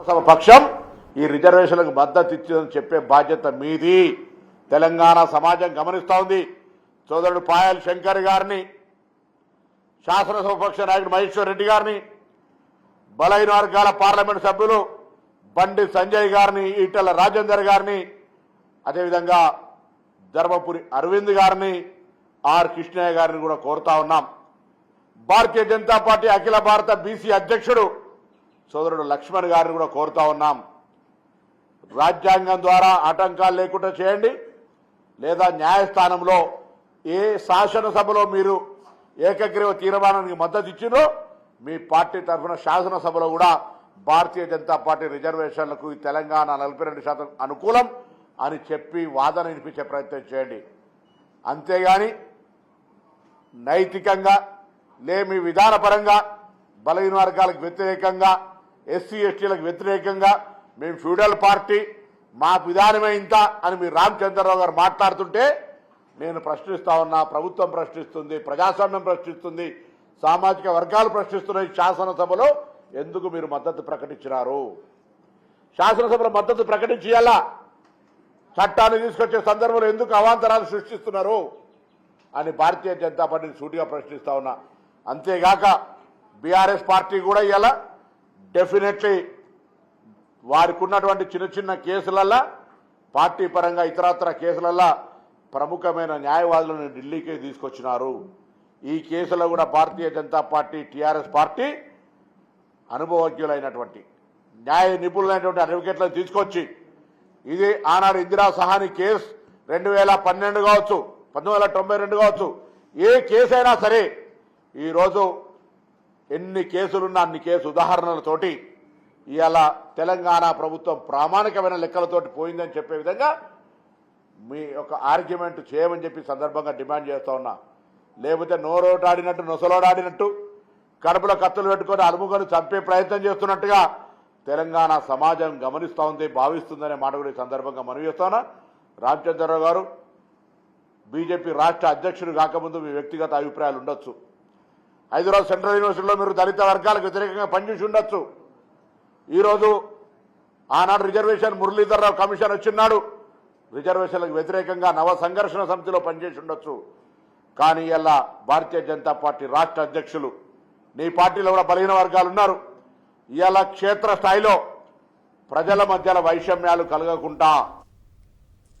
పక్షం ఈ రిజర్వేషన్లకు మద్దతు ఇచ్చిందని చెప్పే బాధ్యత మీది. తెలంగాణ సమాజం గమనిస్తూ ఉంది. సోదరుడు పాయల్ శంకర్ గారిని, శాసనసభ పక్ష నాయకుడు మహేశ్వర్ రెడ్డి గారిని, బలహీన వర్గాల పార్లమెంట్ సభ్యులు బండి సంజయ్ గారిని, ఈటెల రాజేందర్ గారిని, అదేవిధంగా ధర్మపురి అరవింద్ గారిని, ఆర్ కృష్ణయ్య గారిని కూడా కోరుతా ఉన్నాం. భారతీయ జనతా పార్టీ అఖిల భారత బీసీ అధ్యక్షుడు సోదరుడు లక్ష్మణ్ గారిని కూడా కోరుతా ఉన్నాం. రాజ్యాంగం ద్వారా ఆటంకాలు లేకుండా చేయండి, లేదా న్యాయస్థానంలో ఏ శాసనసభలో మీరు ఏకగ్రీవ తీర్మానానికి మద్దతు ఇచ్చినో మీ పార్టీ తరఫున శాసనసభలో కూడా భారతీయ జనతా పార్టీ రిజర్వేషన్లకు ఈ తెలంగాణ 42% అనుకూలం అని చెప్పి వాదన వినిపించే ప్రయత్నం చేయండి. అంతేగాని నైతికంగా మీ విధానపరంగా బలహీన వర్గాలకు వ్యతిరేకంగా, ఎస్సీ ఎస్టీలకు వ్యతిరేకంగా మేము ఫ్యూడల్ పార్టీ, మా విధానమే ఇంత అని మీరు రామచంద్రరావు గారు మాట్లాడుతుంటే నేను ప్రశ్నిస్తా ఉన్నా. ప్రభుత్వం ప్రశ్నిస్తుంది, ప్రజాస్వామ్యం ప్రశ్నిస్తుంది, సామాజిక వర్గాలు ప్రశ్నిస్తున్నాయి. శాసనసభలో ఎందుకు మీరు మద్దతు ప్రకటించినారు? శాసనసభలో మద్దతు ప్రకటించేయాలా? చట్టాన్ని తీసుకొచ్చే సందర్భంలో ఎందుకు అవాంతరాలు సృష్టిస్తున్నారు అని భారతీయ జనతా పార్టీని సూటిగా ప్రశ్నిస్తా ఉన్నా. అంతేగాక బీఆర్ఎస్ పార్టీ కూడా ఇలా డెఫినెట్లీ వారికి ఉన్నటువంటి చిన్న చిన్న కేసులల్లా, పార్టీ పరంగా ఇతరత్ర కేసులల్లా ప్రముఖమైన న్యాయవాదులను ఢిల్లీకి తీసుకొచ్చినారు. ఈ కేసులో కూడా Bharatiya Janata party, TRS party అనుభవజ్ఞులైనటువంటి న్యాయ నిపుణులైనటువంటి అడ్వకేట్లను తీసుకొచ్చి, ఇది ఆనాడు ఇందిరా సహాని కేసు 2012 కావచ్చు, 1992 కావచ్చు, ఏ కేసు అయినా సరే ఈరోజు ఎన్ని కేసులున్నా అన్ని కేసు ఉదాహరణలతోటి ఇవాళ తెలంగాణ ప్రభుత్వం ప్రామాణికమైన లెక్కలతోటి పోయిందని చెప్పే విధంగా మీ యొక్క ఆర్గ్యుమెంట్ చేయమని చెప్పి సందర్భంగా డిమాండ్ చేస్తా ఉన్నా. లేకపోతే నోరోటాడినట్టు, నొసలోడాడినట్టు, కడుపులో కత్తులు పెట్టుకొని అలుముకొని చంపే ప్రయత్నం చేస్తున్నట్టుగా తెలంగాణ సమాజం గమనిస్తూ ఉంది, భావిస్తుందనే మాట కూడా ఈ సందర్భంగా మనవి చేస్తున్నా. రామచంద్రరావు గారు బీజేపీ రాష్ట్ర అధ్యక్షుడు కాకముందు మీ వ్యక్తిగత అభిప్రాయాలు ఉండొచ్చు. హైదరాబాద్ సెంట్రల్ యూనివర్సిటీలో మీరు దళిత వర్గాలకు వ్యతిరేకంగా పనిచేసి ఉండొచ్చు. ఈరోజు ఆనాడు రిజర్వేషన్ మురళీధర్రావు కమిషన్ వచ్చినాడు, రిజర్వేషన్లకు వ్యతిరేకంగా నవ సంఘర్షణ సమితిలో పనిచేసి ఉండొచ్చు. కానీ ఇలా భారతీయ జనతా పార్టీ రాష్ట్ర అధ్యక్షులు, నీ పార్టీలో కూడా బలహీన వర్గాలు ఉన్నారు. ఇలా క్షేత్రస్థాయిలో ప్రజల మధ్యలో వైషమ్యాలు కలగకుండా